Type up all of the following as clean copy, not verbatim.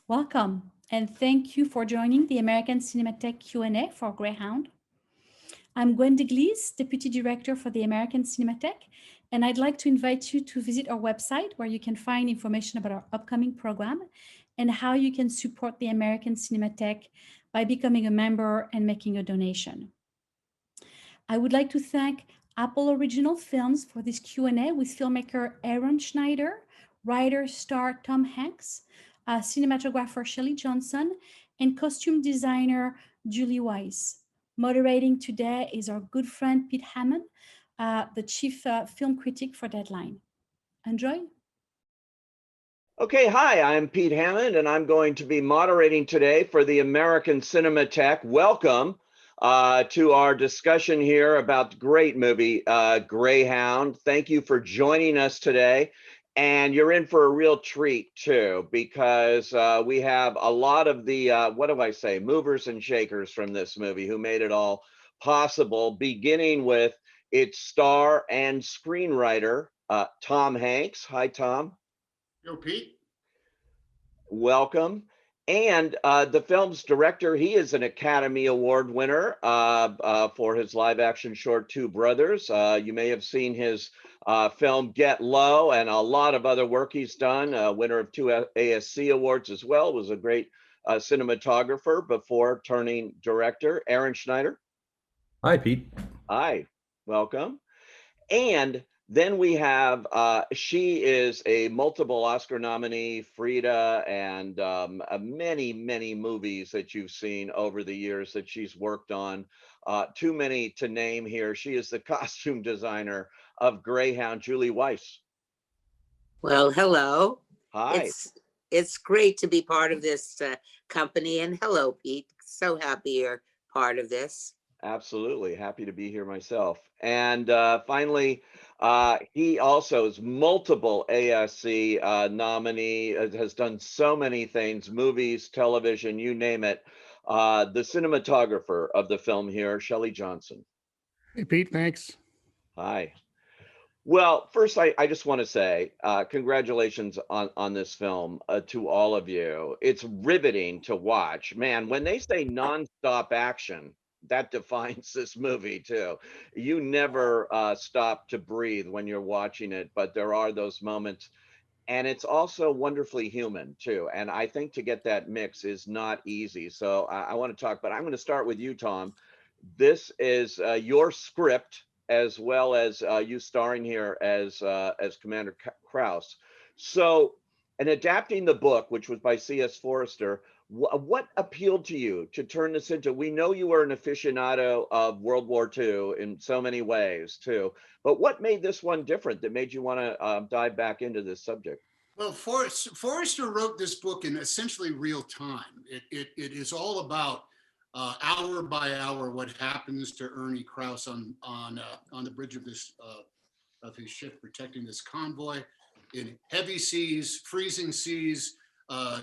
Welcome, and thank you for joining the American Cinematheque Q&A for Greyhound. I'm Gwen DeGlees, Deputy Director for the American Cinematheque, and I'd like to invite you to visit our website where you can find information about our upcoming program and how you can support the American Cinematheque by becoming a member and making a donation. I would like to thank Apple Original Films for this Q&A with filmmaker Aaron Schneider, writer star Tom Hanks, cinematographer Shelly Johnson, and costume designer Julie Weiss. Moderating today is our good friend Pete Hammond, the chief film critic for Deadline. Enjoy. Okay, hi, I'm Pete Hammond, and I'm going to be moderating today for the American Cinematheque. Welcome to our discussion here about the great movie, Greyhound. Thank you for joining us today. And you're in for a real treat, too, because we have a lot of the, movers and shakers from this movie who made it all possible, beginning with its star and screenwriter, Tom Hanks. Hi, Tom. Yo, Pete. Welcome. And the film's director, he is an Academy Award winner for his live action short, Two Brothers. You may have seen his film Get Low and a lot of other work he's done, winner of 2 ASC awards as well, was a great cinematographer before turning director. Aaron Schneider. Hi, Pete. Hi, welcome. And then we have, she is a multiple Oscar nominee, Frida, and many, many movies that you've seen over the years that she's worked on. Too many to name here. She is the costume designer of Greyhound, Julie Weiss. Well, hello. Hi. It's great to be part of this company, and hello, Pete. So happy you're part of this. Absolutely. Happy to be here myself. And finally, he also is multiple ASC nominee, has done so many things, movies, television, you name it. The cinematographer of the film here, Shelly Johnson. Hey, Pete, thanks. Hi. Well, first, I just want to say congratulations on this film to all of you. It's riveting to watch. Man, when they say nonstop action, that defines this movie too. You never stop to breathe when you're watching it, but there are those moments. And it's also wonderfully human too. And I think to get that mix is not easy. So I want to talk, but I'm going to start with you, Tom. This is your script, as well as you starring here as Commander Krause. So, and adapting the book, which was by C.S. Forrester, what appealed to you to turn this into? We know you were an aficionado of World War II in so many ways too, but what made this one different that made you want to dive back into this subject? Well, Forrester wrote this book in essentially real time. It is all about hour by hour what happens to Ernie Krause on the bridge of his ship protecting this convoy in heavy seas, freezing seas,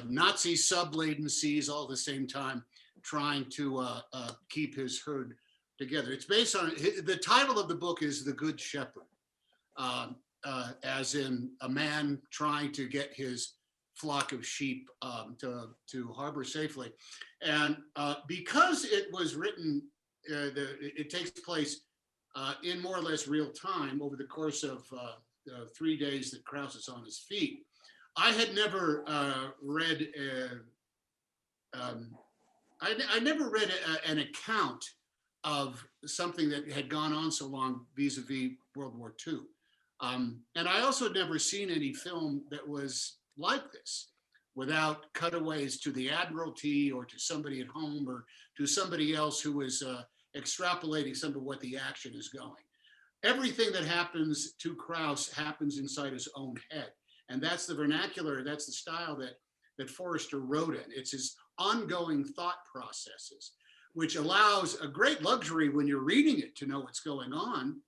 Nazi sub-laden seas, all at the same time, trying to keep his herd together. It's based on, the title of the book is The Good Shepherd, as in a man trying to get his flock of sheep to harbor safely. And because it was written, it takes place in more or less real time over the course of 3 days that Krause is on his feet. I had never read an account of something that had gone on so long vis-a-vis World War II. And I also had never seen any film that was like this, without cutaways to the Admiralty or to somebody at home or to somebody else who was extrapolating some of what the action is going. Everything that happens to Krause happens inside his own head. And that's the vernacular, that's the style that Forrester wrote in. It's his ongoing thought processes, which allows a great luxury when you're reading it to know what's going on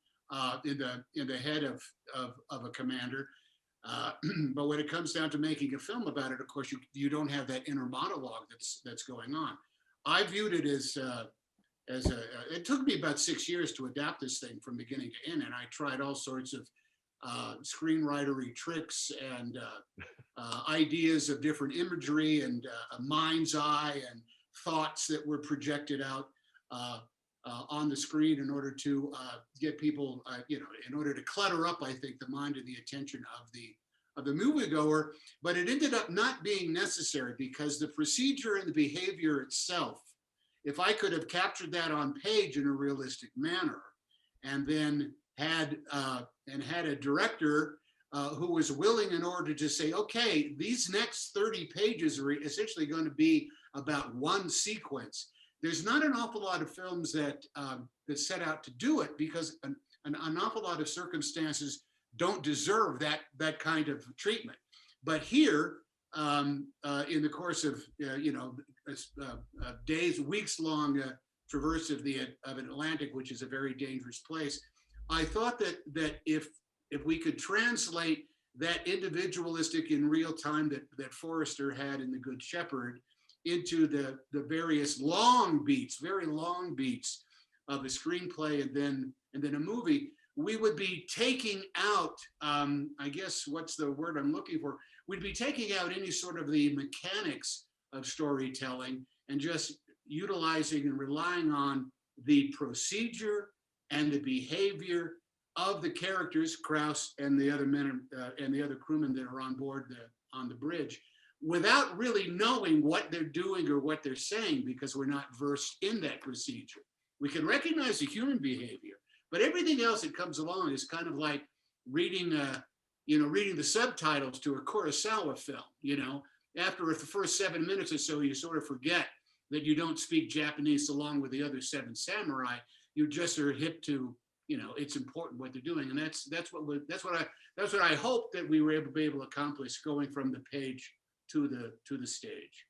in the head of a commander. But when it comes down to making a film about it, of course, you don't have that inner monologue that's going on. I viewed it as it took me about 6 years to adapt this thing from beginning to end, and I tried all sorts of screenwritery tricks and ideas of different imagery and a mind's eye and thoughts that were projected out on the screen in order to get people, in order to clutter up, I think, the mind and the attention of the moviegoer. But it ended up not being necessary because the procedure and the behavior itself, if I could have captured that on page in a realistic manner, and then had a director who was willing in order to say, okay, these next 30 pages are essentially going to be about one sequence. There's not an awful lot of films that set out to do it because an awful lot of circumstances don't deserve that kind of treatment. But here, in the course of days, weeks-long traverse of an Atlantic, which is a very dangerous place, I thought that if we could translate that individualistic in real time that Forrester had in The Good Shepherd into the various very long beats of a screenplay and then a movie, we would be taking out, I guess, what's the word I'm looking for? We'd be taking out any sort of the mechanics of storytelling and just utilizing and relying on the procedure and the behavior of the characters, Krause and the other men and the other crewmen that are on board on the bridge, without really knowing what they're doing or what they're saying, because we're not versed in that procedure. We can recognize the human behavior, but everything else that comes along is kind of like reading the subtitles to a Kurosawa film. After the first 7 minutes or so, you sort of forget that you don't speak Japanese along with the other 7 samurai. You just are hip to, it's important what they're doing, and that's what I hope that we were able to accomplish going from the page to the stage.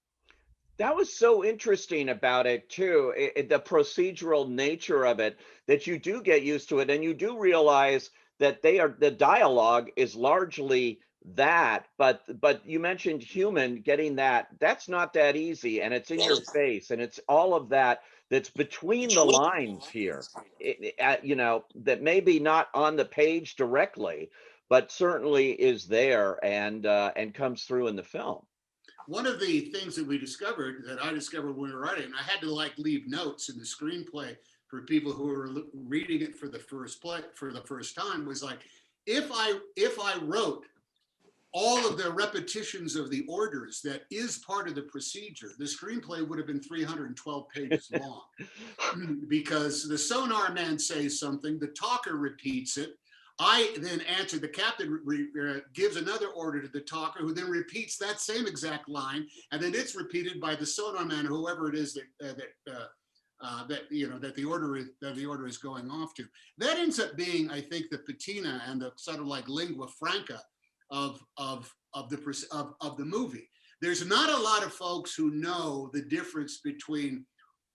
That was so interesting about it too, the procedural nature of it, that you do get used to it and you do realize that the dialogue is largely that, but you mentioned human, getting that's not that easy, and it's in your face, and it's all of that's between the lines here, that maybe not on the page directly, but certainly is there and comes through in the film. One of the things that I discovered when we were writing, and I had to leave notes in the screenplay for people who were reading it for the first time, was like, if I wrote all of the repetitions of the orders that is part of the procedure, the screenplay would have been 312 pages long. Because the sonar man says something, the talker repeats it, I then answer, the captain gives another order to the talker, who then repeats that same exact line, and then it's repeated by the sonar man, whoever it is that the order is going off to. That ends up being, I think, the patina and the sort of like lingua franca of the movie. There's not a lot of folks who know the difference between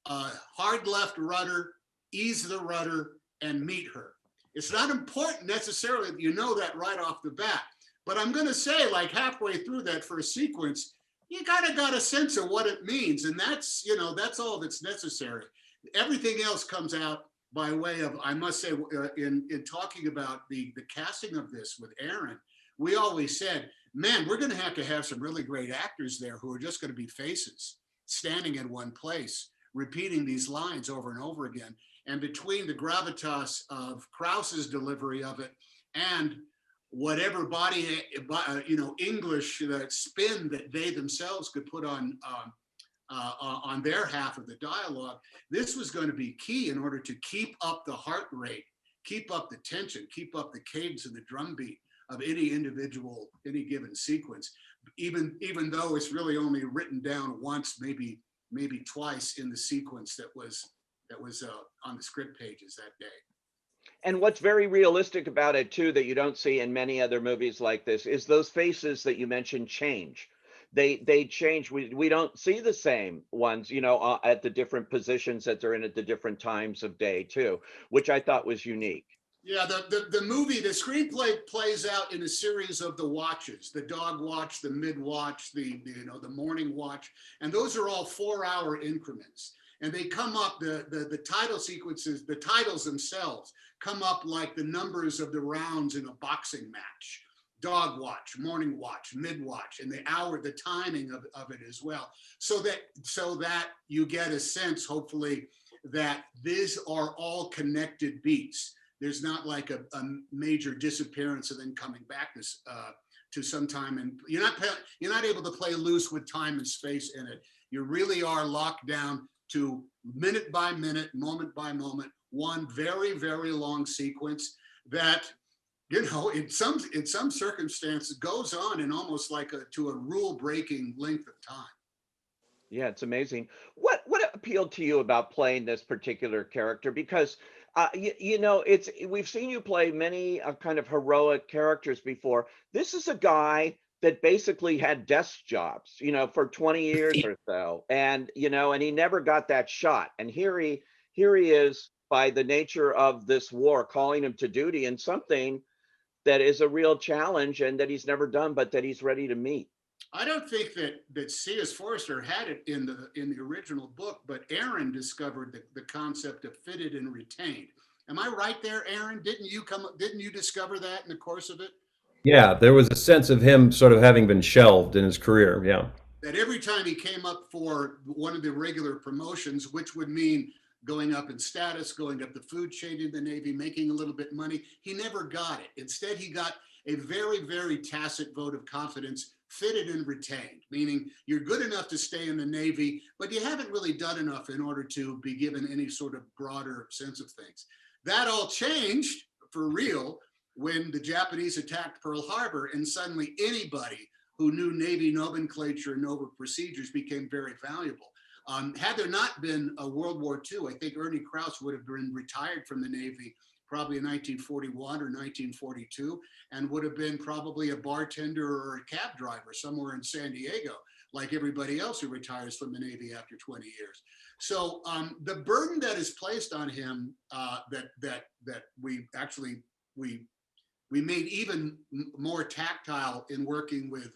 hard left rudder, ease the rudder, and meet her. It's not important necessarily that you know that right off the bat, but I'm going to say, like halfway through that first sequence, you got a sense of what it means, and that's all that's necessary. Everything else comes out by way of, I must say, in talking about the casting of this with Aaron, we always said, man, we're going to have some really great actors there who are just going to be faces standing in one place, repeating these lines over and over again. And between the gravitas of Krause's delivery of it and whatever body, English spin that they themselves could put on their half of the dialogue, this was going to be key in order to keep up the heart rate, keep up the tension, keep up the cadence and the drumbeat of any given sequence, even though it's really only written down once, maybe twice in the sequence that was on the script pages that day. And what's very realistic about it too, that you don't see in many other movies like this, is those faces that you mentioned change. They change. We don't see the same ones, at the different positions that they're in at the different times of day too, which I thought was unique. Yeah, the movie, the screenplay plays out in a series of the watches, the dog watch, the mid watch, the morning watch, and those are all 4-hour increments. And they come up, the title sequences, the titles themselves come up like the numbers of the rounds in a boxing match. Dog watch, morning watch, mid watch, and the hour, the timing of it as well. So that you get a sense, hopefully, that these are all connected beats. There's not like a major disappearance and then coming back to some time, and you're not able to play loose with time and space in it. You really are locked down to minute by minute, moment by moment, one very, very long sequence that, you know, in some circumstances goes on in almost like to a rule-breaking length of time. Yeah, it's amazing. What appealed to you about playing this particular character? Because you know, we've seen you play many kind of heroic characters before. This is a guy that basically had desk jobs, you know, for 20 years or so, and you know, and he never got that shot. And here he is, by the nature of this war, calling him to duty in something that is a real challenge and that he's never done, but that he's ready to meet. I don't think that C.S. Forrester had it in the original book, but Aaron discovered the concept of fitted and retained. Am I right there, Aaron? Didn't you discover that in the course of it? Yeah, there was a sense of him sort of having been shelved in his career. Yeah. That every time he came up for one of the regular promotions, which would mean going up in status, going up the food chain in the Navy, making a little bit of money, he never got it. Instead, he got a very, very tacit vote of confidence, fitted and retained, meaning you're good enough to stay in the Navy, but you haven't really done enough in order to be given any sort of broader sense of things. That all changed for real when the Japanese attacked Pearl Harbor, and suddenly anybody who knew Navy nomenclature and Navy procedures became very valuable. Had there not been a World War II, I think Ernie Krause would have been retired from the Navy probably in 1941 or 1942, and would have been probably a bartender or a cab driver somewhere in San Diego, like everybody else who retires from the Navy after 20 years. So the burden that is placed on him, that we made even more tactile in working with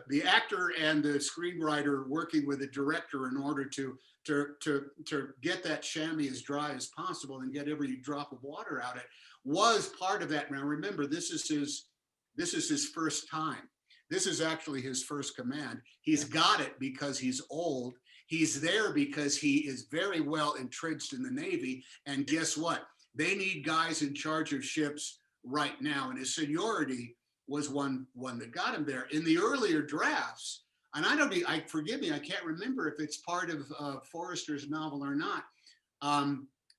the actor and the screenwriter working with the director in order to get that chamois as dry as possible and get every drop of water out of it, was part of that. Now remember, this is his first time. This is actually his first command. He's got it because he's old. He's there because he is very well entrenched in the Navy. And guess what? They need guys in charge of ships right now. And his seniority was one that got him there. In the earlier drafts, and forgive me, I can't remember if it's part of Forrester's novel or not.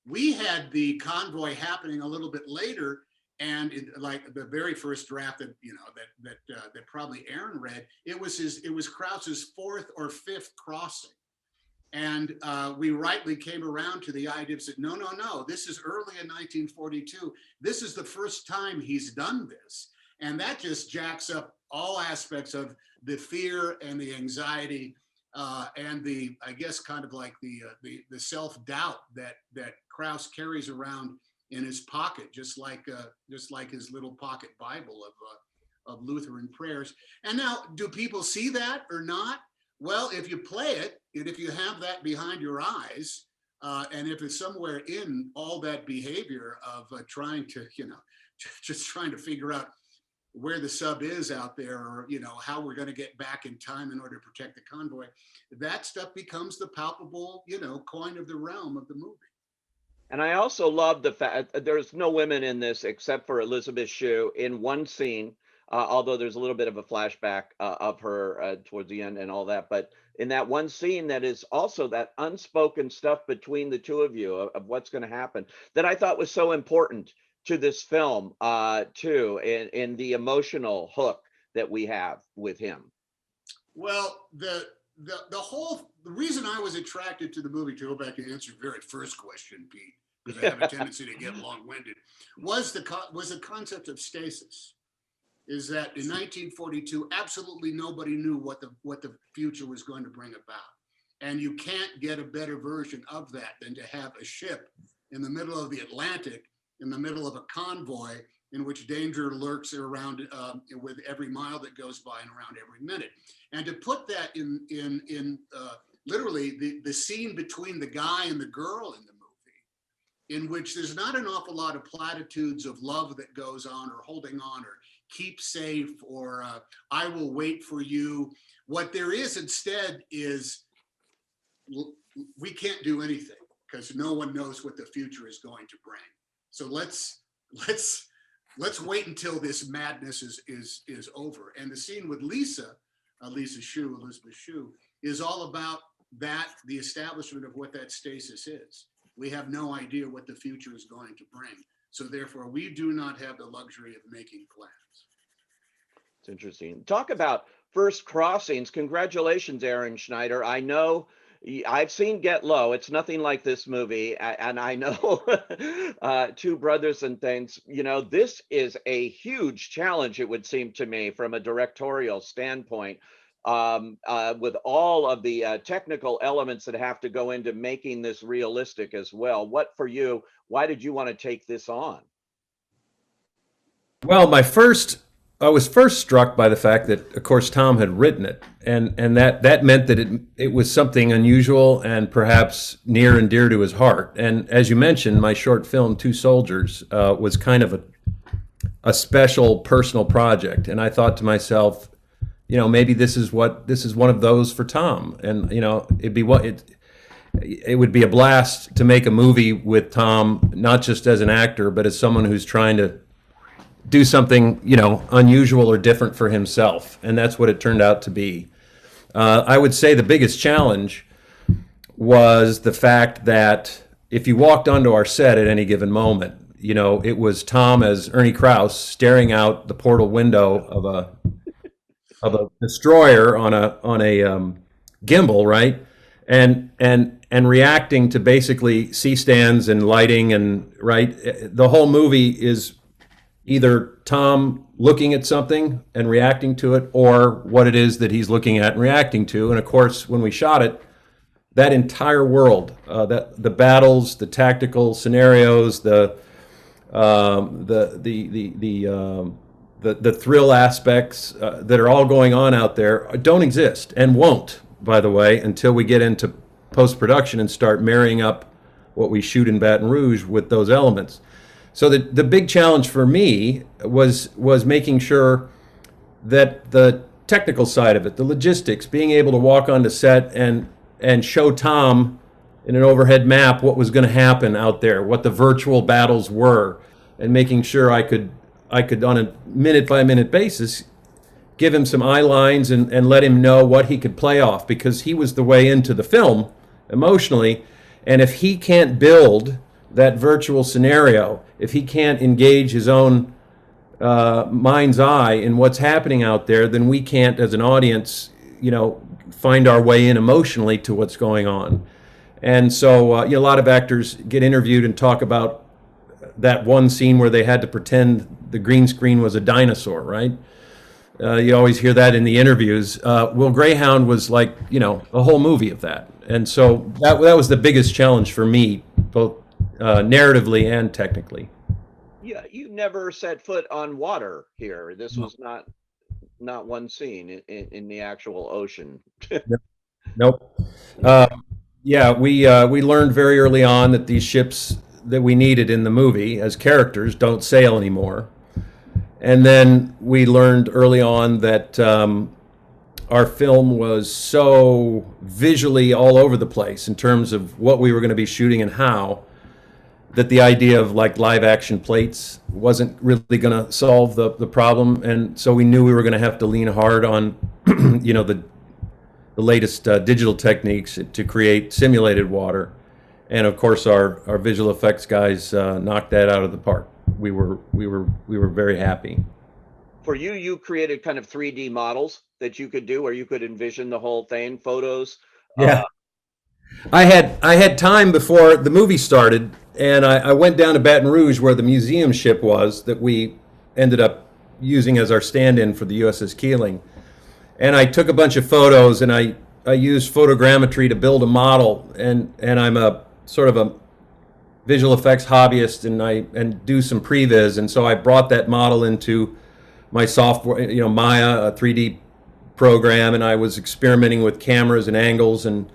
We had the convoy happening a little bit later, and like the very first draft that that probably Aaron read, it was Krause's fourth or fifth crossing. And we rightly came around to the idea of said, no, this is early in 1942. This is the first time he's done this. And that just jacks up all aspects of the fear and the anxiety and the, I guess, kind of like the self-doubt that Krause carries around in his pocket, just like his little pocket Bible of Lutheran prayers. And now, do people see that or not? Well, if you play it, and if you have that behind your eyes, and if it's somewhere in all that behavior of trying to, just trying to figure out where the sub is out there, or how we're going to get back in time in order to protect the convoy, that stuff becomes the palpable, coin of the realm of the movie. And I also love the fact there's no women in this except for Elizabeth Shue in one scene, although there's a little bit of a flashback of her towards the end and all that. But in that one scene, that is also that unspoken stuff between the two of you of what's going to happen, that I thought was so important to this film too, in the emotional hook that we have with him. Well, the reason I was attracted to the movie, to go back and answer your very first question, Pete, because I have a tendency to get long-winded, was the concept of stasis. Is that in 1942, absolutely nobody knew what the future was going to bring about. And you can't get a better version of that than to have a ship in the middle of the Atlantic, in the middle of a convoy in which danger lurks around with every mile that goes by and around every minute. And to put that in literally the scene between the guy and the girl in the movie, in which there's not an awful lot of platitudes of love that goes on, or holding on, or keep safe, or I will wait for you. What there is instead is, we can't do anything because no one knows what the future is going to bring. So let's wait until this madness is over. And the scene with Elizabeth Shue, is all about that, the establishment of what that stasis is. We have no idea what the future is going to bring. So therefore, we do not have the luxury of making plans. It's interesting. Talk about first crossings. Congratulations, Aaron Schneider. I know I've seen Get Low. It's nothing like this movie. And I know Two Brothers and things. You know, this is a huge challenge, it would seem to me, from a directorial standpoint, with all of the technical elements that have to go into making this realistic as well. What for you? Why did you want to take this on? Well, I was first struck by the fact that, of course, Tom had written it, and that meant that it was something unusual and perhaps near and dear to his heart. And as you mentioned, my short film, Two Soldiers, was kind of a special personal project. And I thought to myself, you know, maybe this is one of those for Tom. And, you know, it would be a blast to make a movie with Tom, not just as an actor, but as someone who's trying to do something, you know, unusual or different for himself. And that's what it turned out to be. I would say the biggest challenge was the fact that if you walked onto our set at any given moment, you know, it was Tom as Ernie Krause staring out the portal window of a destroyer on a gimbal, right? And reacting to basically C-stands and lighting, and right, the whole movie is either Tom looking at something and reacting to it, or what it is that he's looking at and reacting to. And of course, when we shot it, that entire world, that the battles, the tactical scenarios, the thrill aspects that are all going on out there don't exist, and won't, by the way, until we get into post-production and start marrying up what we shoot in Baton Rouge with those elements. So the big challenge for me was making sure that the technical side of it, the logistics, being able to walk onto set and show Tom in an overhead map what was going to happen out there, what the virtual battles were, and making sure I could on a minute-by-minute basis give him some eye lines and let him know what he could play off, because he was the way into the film emotionally. And if he can't build that virtual scenario, if he can't engage his own mind's eye in what's happening out there, then we can't, as an audience, you know, find our way in emotionally to what's going on. And so, you know, a lot of actors get interviewed and talk about that one scene where they had to pretend the green screen was a dinosaur, right? You always hear that in the interviews. Well, Greyhound was like, you know, a whole movie of that. And so that was the biggest challenge for me, both narratively and technically. Yeah, you never set foot on water here. This was not one scene in the actual ocean. Nope. Yeah, we learned very early on that these ships that we needed in the movie as characters don't sail anymore. And then we learned early on that our film was so visually all over the place in terms of what we were going to be shooting and how, that the idea of like live action plates wasn't really going to solve the problem. And so we knew we were going to have to lean hard on, you know, the latest digital techniques to create simulated water. And of course, our visual effects guys knocked that out of the park. We were very happy. For you, you created kind of 3D models that you could do, or you could envision the whole thing, photos. Yeah. I had time before the movie started, and I went down to Baton Rouge where the museum ship was that we ended up using as our stand-in for the USS Keeling. And I took a bunch of photos, and I used photogrammetry to build a model, and I'm a sort of a visual effects hobbyist, and do some previs, and so I brought that model into my software, you know, Maya, a 3D program, and I was experimenting with cameras and angles, and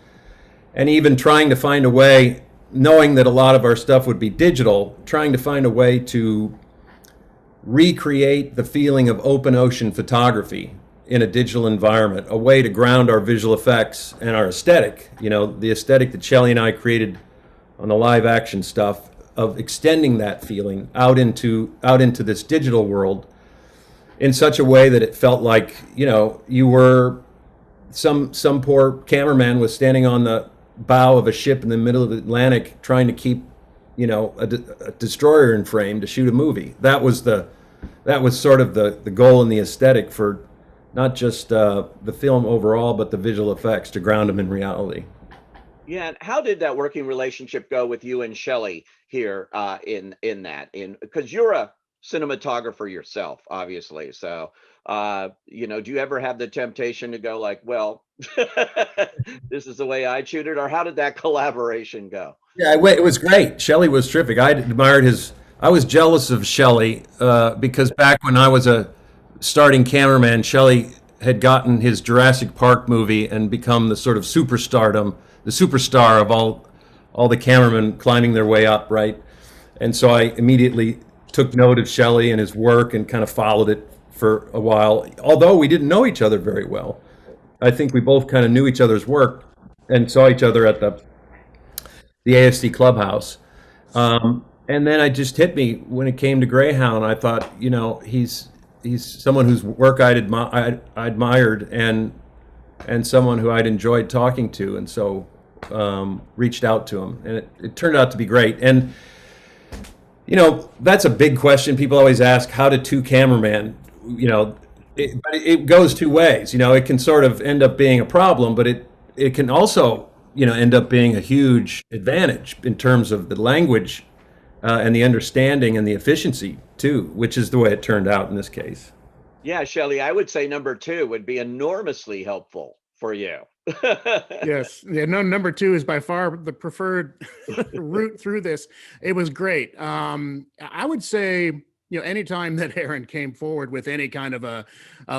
and even trying to find a way, knowing that a lot of our stuff would be digital, trying to find a way to recreate the feeling of open ocean photography in a digital environment, a way to ground our visual effects and our aesthetic, the aesthetic that Shelly and I created on the live action stuff, of extending that feeling out into this digital world in such a way that it felt like, you were some poor cameraman was standing on the bow of a ship in the middle of the Atlantic trying to keep, a destroyer in frame to shoot a movie. That was sort of the goal and the aesthetic for not just the film overall, but the visual effects, to ground them in reality. Yeah, and how did that working relationship go with you and Shelly here in because you're a cinematographer yourself, obviously. So do you ever have the temptation to go like, well, this is the way I shoot it, or how did that collaboration go? Yeah, it was great. Shelly was terrific. I was jealous of Shelly because back when I was a starting cameraman, Shelly had gotten his Jurassic Park movie and become the sort of the superstar of all the cameramen climbing their way up, right? And so I immediately took note of Shelly and his work and kind of followed it for a while. Although we didn't know each other very well, I think we both kind of knew each other's work and saw each other at the ASD clubhouse. And then it just hit me when it came to Greyhound. I thought, he's someone whose work I admired and someone who I'd enjoyed talking to, and so reached out to him, and it turned out to be great. And that's a big question people always ask: how did two cameramen? But it goes two ways. It can sort of end up being a problem, but it can also end up being a huge advantage in terms of the language and the understanding and the efficiency too, which is the way it turned out in this case. Yeah, Shelly, I would say number 2 would be enormously helpful for you. Yes. Yeah, no, number 2 is by far the preferred route through this. It was great. I would say, anytime that Aaron came forward with any kind of a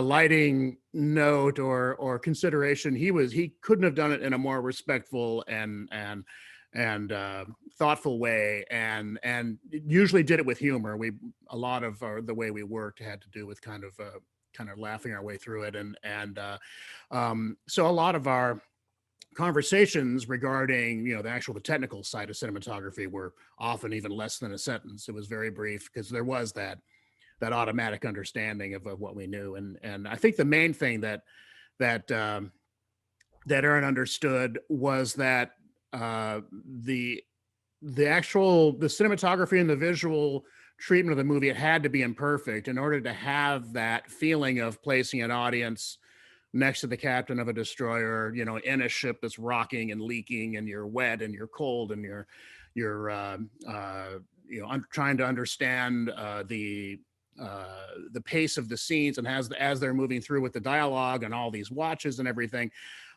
lighting note or consideration, he couldn't have done it in a more respectful and thoughtful way, and usually did it with humor. A lot of the way we worked had to do with kind of laughing our way through it, so a lot of our conversations regarding the technical side of cinematography were often even less than a sentence. It was very brief because there was that automatic understanding of what we knew, and I think the main thing that Aaron understood was that the cinematography and the visual treatment of the movie, it had to be imperfect in order to have that feeling of placing an audience next to the captain of a destroyer, in a ship that's rocking and leaking, and you're wet and you're cold and you're trying to understand the pace of the scenes, and as they're moving through with the dialogue and all these watches and everything.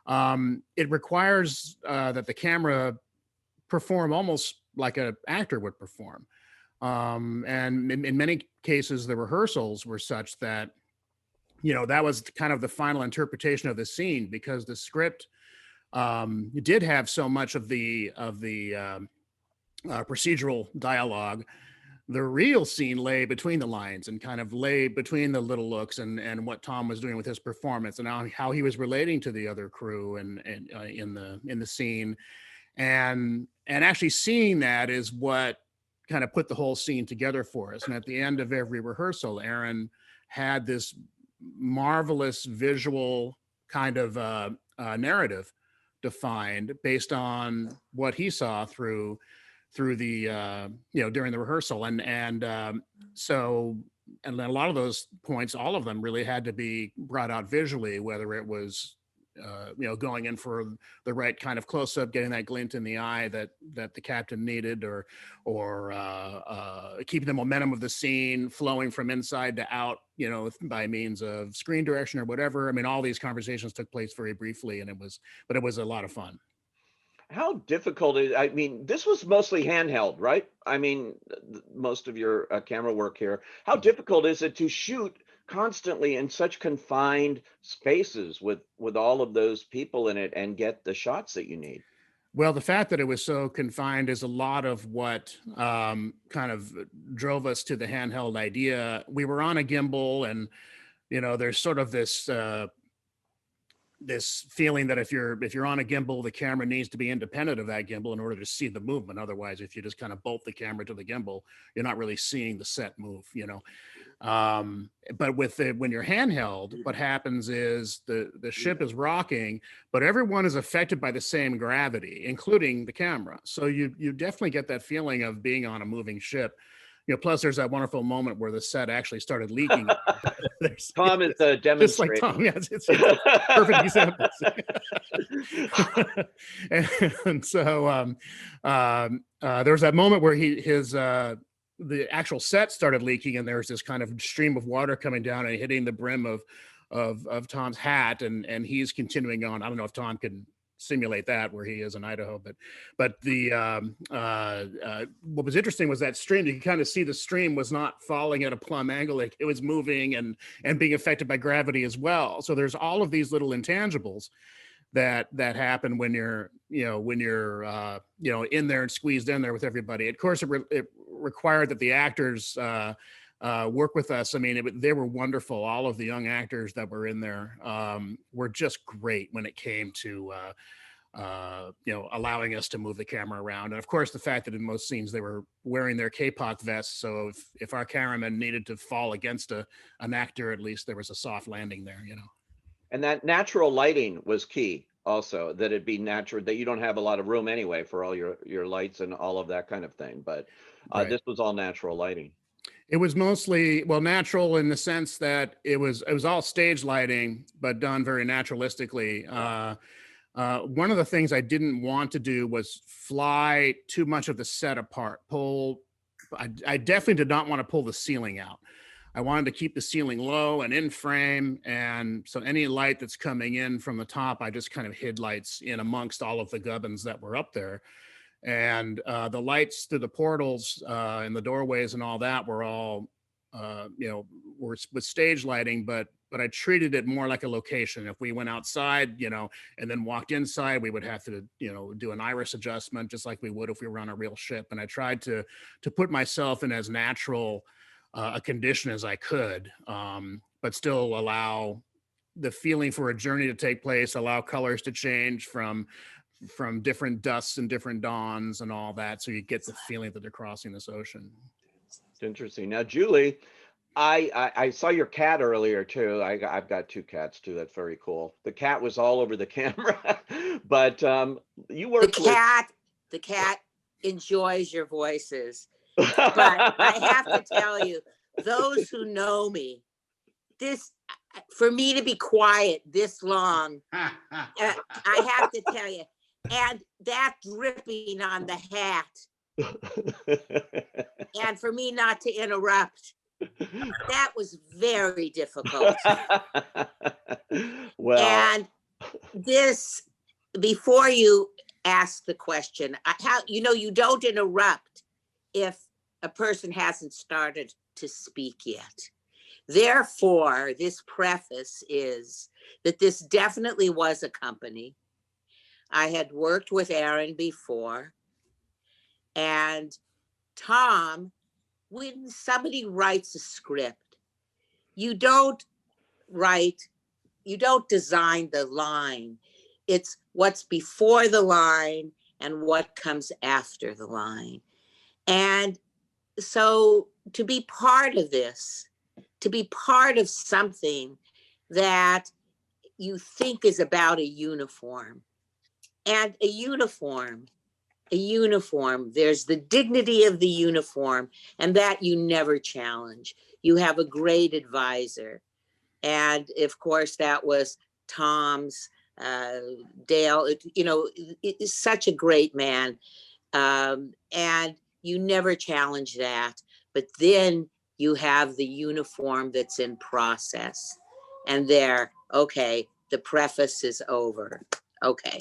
It requires that the camera perform almost like an actor would perform. And in many cases, the rehearsals were such that, that was kind of the final interpretation of the scene, because the script did have so much of the procedural dialogue. The real scene lay between the lines and kind of lay between the little looks and what Tom was doing with his performance and how he was relating to the other crew and in the scene, and actually seeing that is what kind of put the whole scene together for us. And at the end of every rehearsal, Aaron had this marvelous visual kind of narrative defined based on what he saw through the during the rehearsal, and so a lot of those points, all of them really had to be brought out visually, whether it was going in for the right kind of close-up, getting that glint in the eye that the captain needed, or keeping the momentum of the scene flowing from inside to out, by means of screen direction or whatever. I mean, all these conversations took place very briefly, and it was a lot of fun. How difficult is, I mean, this was mostly handheld, right? I mean, most of your camera work here. How difficult is it to shoot constantly in such confined spaces with all of those people in it and get the shots that you need? Well, the fact that it was so confined is a lot of what kind of drove us to the handheld idea. We were on a gimbal, and there's sort of this feeling that if you're on a gimbal, the camera needs to be independent of that gimbal in order to see the movement. Otherwise, if you just kind of bolt the camera to the gimbal, you're not really seeing the set move. But when you're handheld, what happens is the ship is rocking, but everyone is affected by the same gravity, including the camera. So you definitely get that feeling of being on a moving ship. Plus there's that wonderful moment where the set actually started leaking. Tom is the demonstrator. Just like Tom, yes, it's perfect example. and so there was that moment where the actual set started leaking, and there was this kind of stream of water coming down and hitting the brim of Tom's hat, and he's continuing on. I don't know if Tom can simulate that where he is in Idaho, but the what was interesting was that stream. You can kind of see the stream was not falling at a plumb angle; it was moving and being affected by gravity as well. So there's all of these little intangibles that happen when you're in there and squeezed in there with everybody. Of course, it required that the actors work with us. I mean, they were wonderful. All of the young actors that were in there were just great when it came to allowing us to move the camera around. And of course, the fact that in most scenes they were wearing their K-pop vests, so if our cameraman needed to fall against an actor, at least there was a soft landing there. And that natural lighting was key also, that it'd be natural, that you don't have a lot of room anyway for all your lights and all of that kind of thing. But Right. This was all natural lighting. It was mostly, natural in the sense that it was all stage lighting, but done very naturalistically. One of the things I didn't want to do was fly too much of the set apart. I definitely did not want to pull the ceiling out. I wanted to keep the ceiling low and in frame. And so any light that's coming in from the top, I just kind of hid lights in amongst all of the gubbins that were up there. And the lights through the portals and the doorways and all that were all, were with stage lighting, but I treated it more like a location. If we went outside, and then walked inside, we would have to, do an iris adjustment, just like we would if we were on a real ship. And I tried to put myself in as natural a condition as I could, but still allow the feeling for a journey to take place, allow colors to change from different dusts and different dawns and all that. So you get the feeling that they're crossing this ocean. It's interesting. Now, Julie, I saw your cat earlier too. I've got two cats too. That's very cool. The cat was all over the camera, but you worked the cat enjoys your voices. But I have to tell you, those who know me, for me to be quiet this long, I have to tell you, and that dripping on the hat, and for me not to interrupt, that was very difficult. Well, and this, before you ask the question, you don't interrupt if a person hasn't started to speak yet. Therefore, this preface is that this definitely was a company. I had worked with Aaron before, and Tom, when somebody writes a script, you don't design the line. It's what's before the line and what comes after the line. And so to be part of this, to be part of something that you think is about a uniform, and a uniform, there's the dignity of the uniform, and that you never challenge. You have a great advisor. And of course, that was Tom's, Dale, is such a great man. And you never challenge that. But then you have the uniform that's in process. And okay, the preface is over. Okay.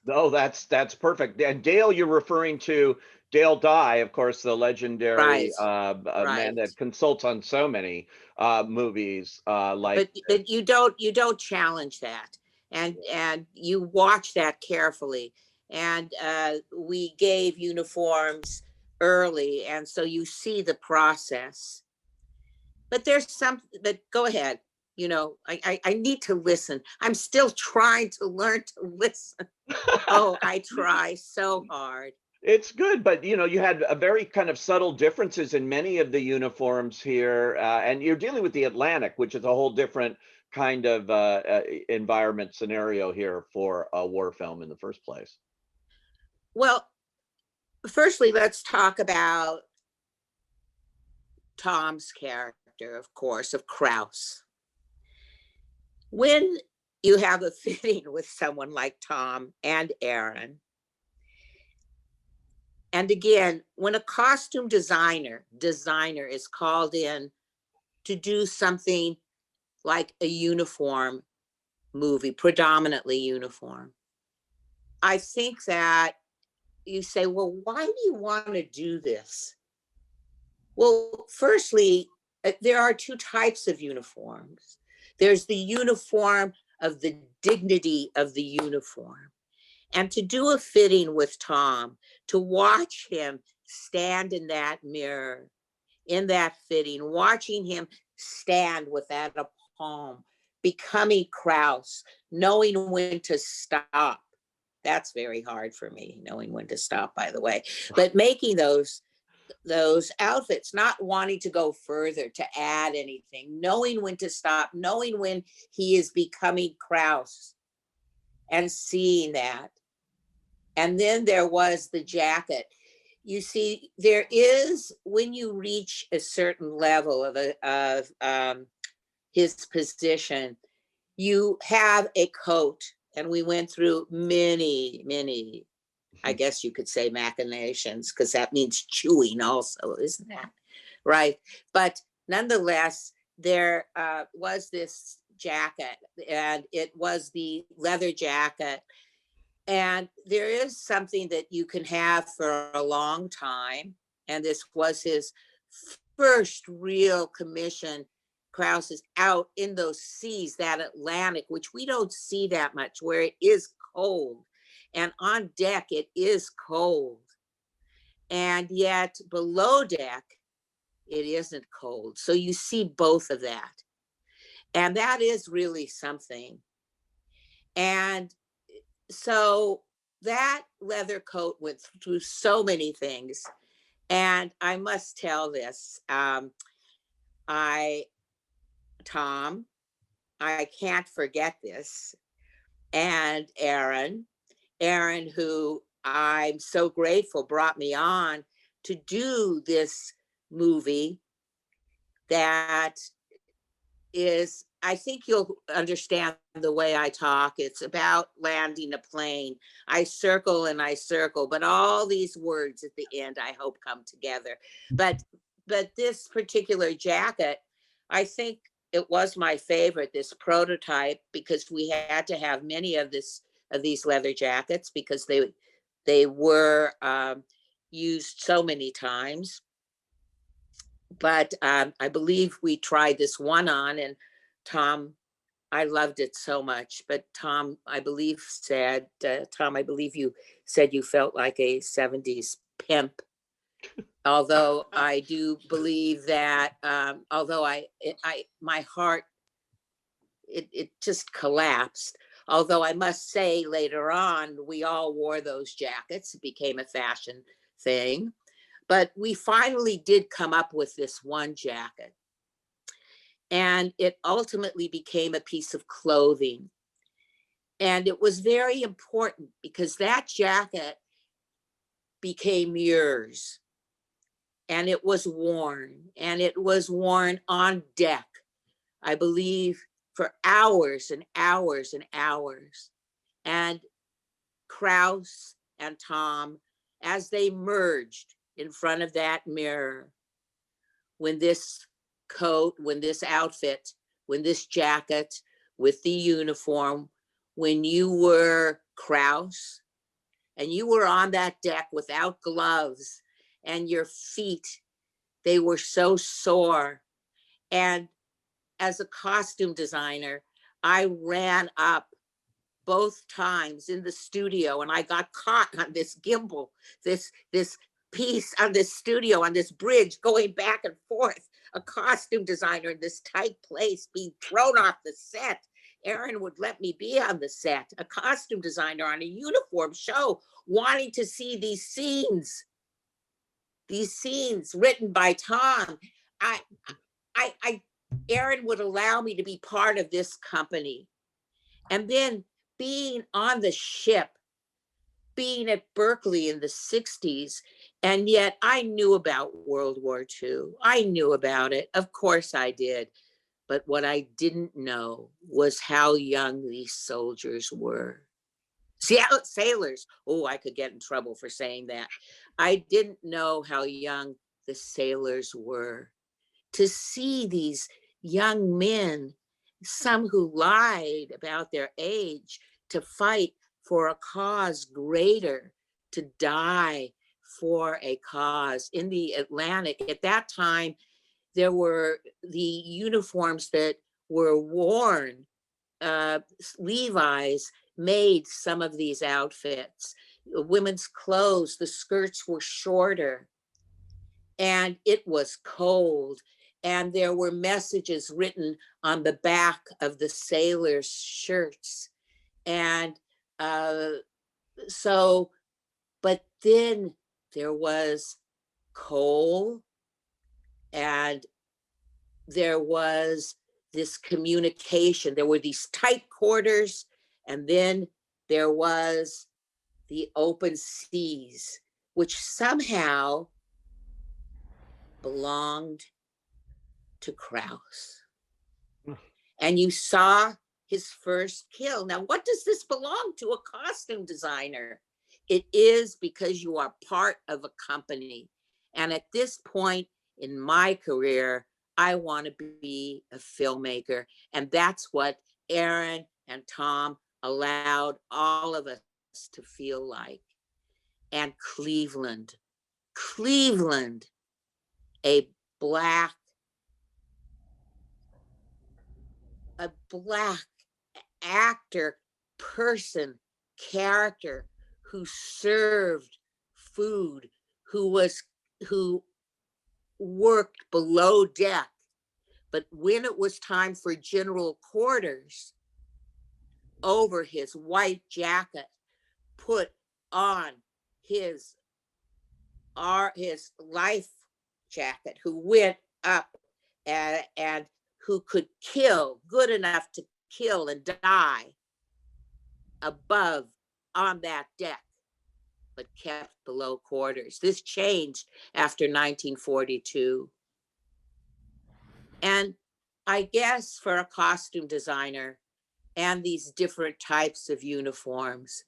Oh, that's perfect. And Dale, you're referring to Dale Dye, of course, the legendary man that consults on so many movies. But you don't challenge that, and you watch that carefully. and we gave uniforms early, and so you see the process. But there's some, but go ahead. You know, I need to listen. I'm still trying to learn to listen. Oh, I try so hard. It's good, but you know, you had a very kind of subtle differences in many of the uniforms here, and you're dealing with the Atlantic, which is a whole different kind of environment scenario here for a war film in the first place. Well, firstly, let's talk about Tom's character, of course, of Krause. When you have a fitting with someone like Tom and Aaron, and again, when a costume designer is called in to do something like a uniform movie, predominantly uniform, I think that you say, well, why do you want to do this? Well, firstly, there are two types of uniforms. There's the uniform of the dignity of the uniform. And to do a fitting with Tom, to watch him stand in that mirror, in that fitting, watching him stand with that aplomb, becoming Krause, knowing when to stop. That's very hard for me, knowing when to stop, by the way. But making those outfits, not wanting to go further, to add anything, knowing when to stop, knowing when he is becoming Krause, and seeing that. And then there was the jacket. You see, there is, when you reach a certain level of his position, you have a coat, and we went through many, I guess you could say, machinations, because that means chewing also, isn't that right? But nonetheless, there was this jacket, and it was the leather jacket. And there is something that you can have for a long time. And this was his first real commission. Krause is out in those seas, that Atlantic, which we don't see that much, where it is cold. And on deck, it is cold. And yet below deck, it isn't cold. So you see both of that. And that is really something. And so that leather coat went through so many things. And I must tell this, Tom, I can't forget this. And Aaron, who I'm so grateful brought me on to do this movie that is, I think you'll understand the way I talk. It's about landing a plane. I circle and I circle, but all these words at the end, I hope, come together. But this particular jacket, I think it was my favorite, this prototype, because we had to have many of these leather jackets because they were used so many times. But I believe we tried this one on, and Tom, I loved it so much. But Tom, I believe you said you felt like a 70s pimp. Although I do believe that, although my heart, it just collapsed. Although I must say later on, we all wore those jackets. It became a fashion thing. But we finally did come up with this one jacket. And it ultimately became a piece of clothing. And it was very important because that jacket became yours. And it was worn. And it was worn on deck, I believe, for hours and hours and hours. And Krause and Tom, as they merged in front of that mirror, when this coat, when this outfit, when this jacket, with the uniform, when you were Krause and you were on that deck without gloves and your feet, they were so sore. And as a costume designer, I ran up both times in the studio, and I got caught on this gimbal, this piece on this studio, on this bridge, going back and forth, a costume designer in this tight place being thrown off the set. Aaron would let me be on the set, a costume designer on a uniform show, wanting to see these scenes written by Tom. Aaron would allow me to be part of this company. And then being on the ship, being at Berkeley in the 60s, and yet I knew about World War II. I knew about it. Of course I did. But what I didn't know was how young these soldiers were. Sailors. Oh, I could get in trouble for saying that. I didn't know how young the sailors were. To see these young men, some who lied about their age, to fight for a cause greater, to die for a cause. In the Atlantic, at that time, there were the uniforms that were worn. Levi's made some of these outfits. Women's clothes, the skirts were shorter, and it was cold. And there were messages written on the back of the sailors' shirts. And but then there was coal, and there was this communication. There were these tight quarters, and then there was the open seas, which somehow belonged to Krauss. And you saw his first kill. Now, what does this belong to a costume designer? It is because you are part of a company. And at this point in my career, I want to be a filmmaker. And that's what Aaron and Tom allowed all of us to feel like. And Cleveland, a black actor, person, character who served food, who worked below deck. But when it was time for general quarters, over his white jacket, put on his life jacket, who went up and who could kill, good enough to kill and die above on that deck, but kept below quarters. This changed after 1942. And I guess for a costume designer and these different types of uniforms,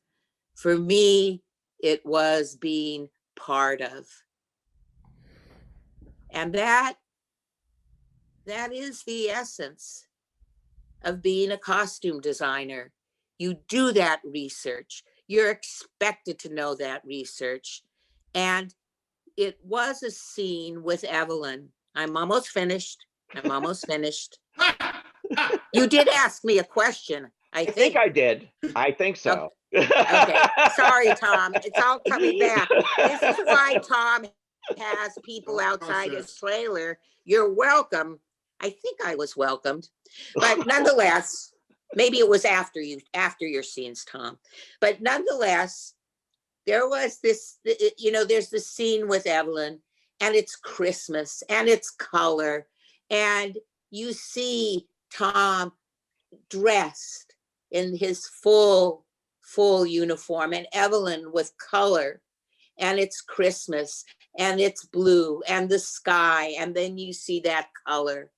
for me, it was being part of. And that is the essence of being a costume designer. You do that research. You're expected to know that research. And it was a scene with Evelyn. I'm almost finished. You did ask me a question, I think. I did. I think so. Okay. Sorry, Tom. It's all coming back. This is why Tom has people outside his trailer. You're welcome. I think I was welcomed. But nonetheless, maybe it was after your scenes, Tom. But nonetheless, there was this, there's the scene with Evelyn, and it's Christmas, and it's color. And you see Tom dressed in his full uniform, and Evelyn with color, and it's Christmas, and it's blue, and the sky, and then you see that color.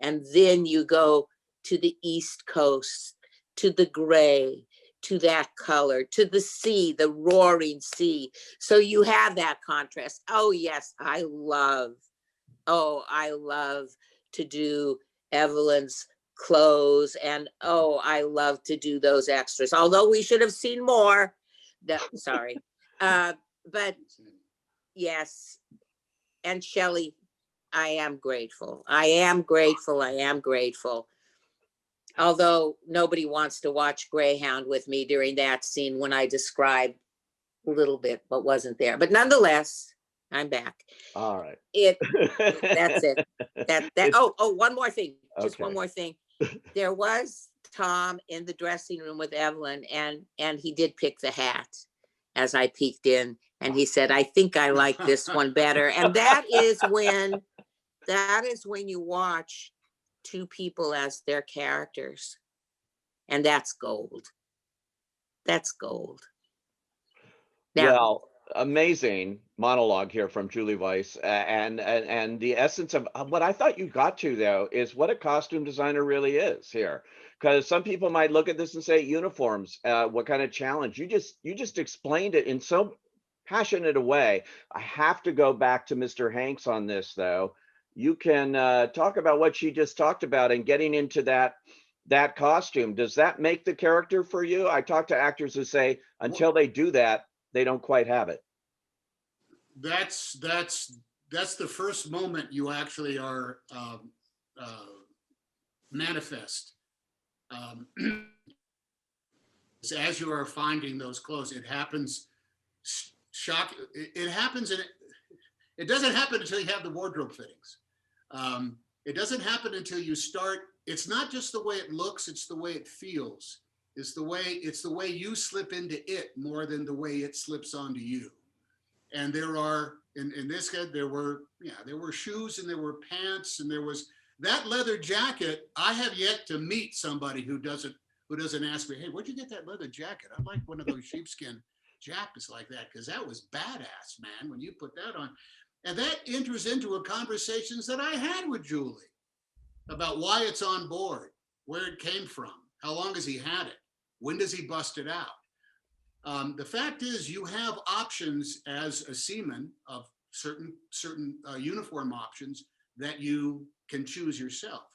And then you go to the East Coast, to the gray, to that color, to the sea, the roaring sea. So you have that contrast. Oh yes, I love to do Evelyn's clothes, and I love to do those extras, although we should have seen more. Sorry. But yes, and Shelly, I am grateful. Although nobody wants to watch Greyhound with me during that scene when I described a little bit what wasn't there. But nonetheless, I'm back. All right. That's it. One more thing. Just Okay. one more thing. There was Tom in the dressing room with Evelyn, and he did pick the hat as I peeked in, and he said, "I think I like this one better." And that is when you watch two people as their characters, and that's gold. That's gold. Now, Well, amazing monologue here from Julie Weiss, and the essence of what I thought you got to, though, is what a costume designer really is here. Because some people might look at this and say uniforms, what kind of challenge? You just explained it in so passionate a way. I have to go back to Mr. Hanks on this, though. You can talk about what she just talked about and getting into that costume. Does that make the character for you? I talk to actors who say until they do that, they don't quite have it. That's the first moment you actually are manifest. As you are finding those clothes, it happens. It happens, and it doesn't happen until you have the wardrobe fittings. It doesn't happen until you start. It's not just the way it looks; it's the way it feels. It's the way you slip into it more than the way it slips onto you. And there are in this case there were shoes and there were pants and there was that leather jacket. I have yet to meet somebody who doesn't ask me, "Hey, where'd you get that leather jacket? I'd like one of those sheepskin jackets like that, because that was badass, man, when you put that on." And that enters into a conversations that I had with Julie about why it's on board, where it came from, how long has he had it, when does he bust it out. The fact is, you have options as a seaman of certain uniform options that you can choose yourself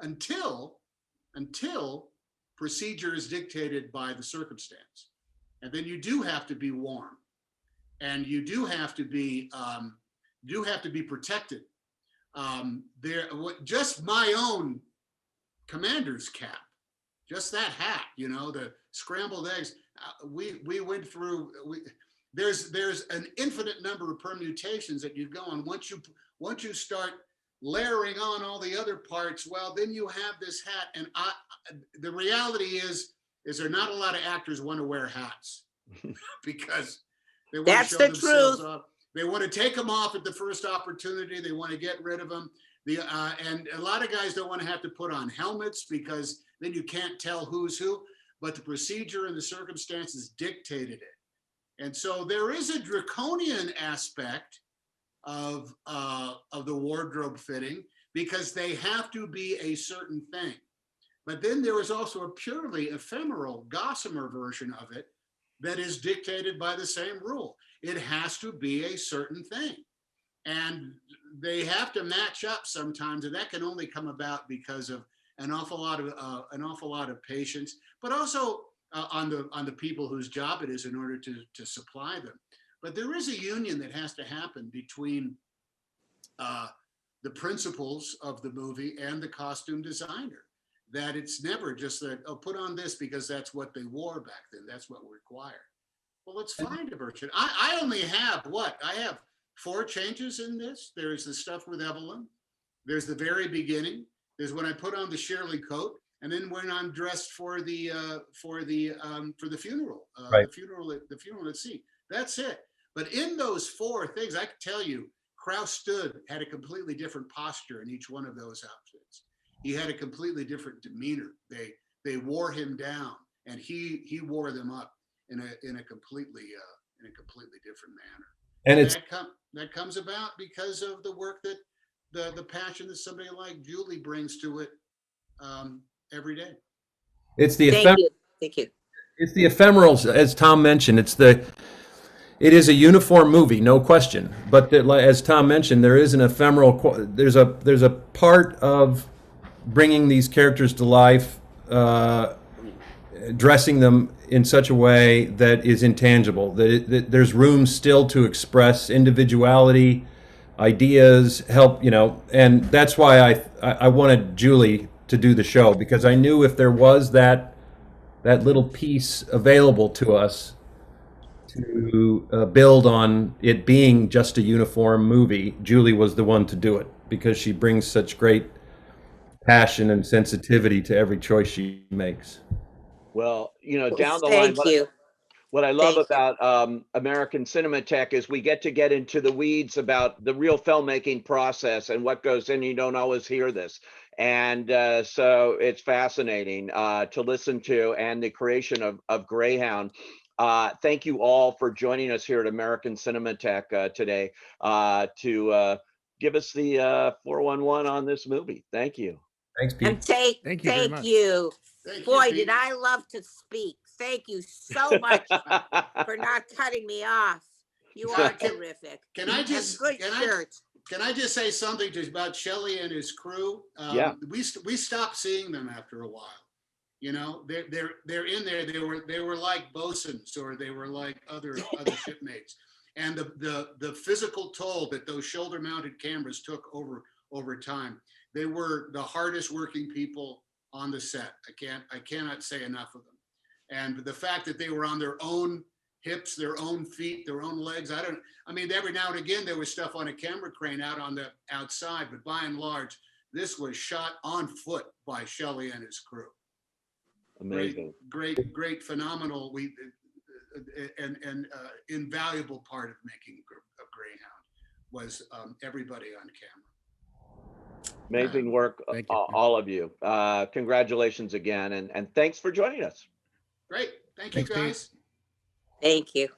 until procedure is dictated by the circumstance. And then you do have to be warm, and you do have to be protected. Just my own commander's cap, just that hat, the scrambled eggs. We went through. There's an infinite number of permutations that you go on. Once you start layering on all the other parts, well, then you have this hat. And the reality is there not a lot of actors want to wear hats because they want to show themselves off. They want to take them off at the first opportunity. They want to get rid of them. And a lot of guys don't want to have to put on helmets because then you can't tell who's who. But the procedure and the circumstances dictated it. And so there is a draconian aspect of the wardrobe fitting because they have to be a certain thing. But then there is also a purely ephemeral, gossamer version of it that is dictated by the same rule. It has to be a certain thing. And they have to match up sometimes, and that can only come about because of an awful lot of patience, but also on the people whose job it is in order to supply them. But there is a union that has to happen between the principles of the movie and the costume designer. That it's never just that, oh, put on this because that's what they wore back then. That's what required. Well, let's find a version. I only have I have 4 changes in this. There's the stuff with Evelyn. There's the very beginning. There's when I put on the Shirley coat, and then when I'm dressed for the funeral, right. the funeral at sea. That's it. But in those 4 things, I can tell you, Krauss had a completely different posture in each one of those outfits. He had a completely different demeanor. They wore him down, and he wore them up in a completely different manner. And that comes about because of the work that the passion that somebody like Julie brings to it every day. It's the Thank you. It's the ephemerals, as Tom mentioned. It is a uniform movie, no question. But as Tom mentioned, there is an ephemeral. There's a part of bringing these characters to life, dressing them in such a way that is intangible. That there's room still to express individuality, ideas, help. And that's why I wanted Julie to do the show, because I knew if there was that little piece available to us to build on it being just a uniform movie, Julie was the one to do it, because she brings such great passion and sensitivity to every choice she makes. Well, down the line, Thank you. what I love Thank you. about American Cinematheque is we get into the weeds about the real filmmaking process and what goes in. You don't always hear this. And so it's fascinating to listen to, and the creation of Greyhound. Thank you all for joining us here at American Cinematheque today to give us the 411 on this movie. Thank you. Thanks, Pete. And Thank you very much. you. Thank you, Boy, Pete. did I love to speak. Thank you so much for not cutting me off. You are terrific. Can I just good shirt. Can I just say something just about Shelly and his crew? Yeah. We stopped seeing them after a while. They're in there. They were like bosuns, or they were like other shipmates. And the physical toll that those shoulder mounted cameras took over time. They were the hardest working people on the set. I cannot say enough of them. And the fact that they were on their own hips, their own feet, their own legs. Every now and again there was stuff on a camera crane out on the outside, but by and large, this was shot on foot by Shelly and his crew. Amazing. Great, phenomenal. And invaluable part of making of Greyhound was everybody on camera. Amazing work, Thank you. all of you. Congratulations again, and thanks for joining us. Great. Thank you, Thanks, Pete. guys. Thank you.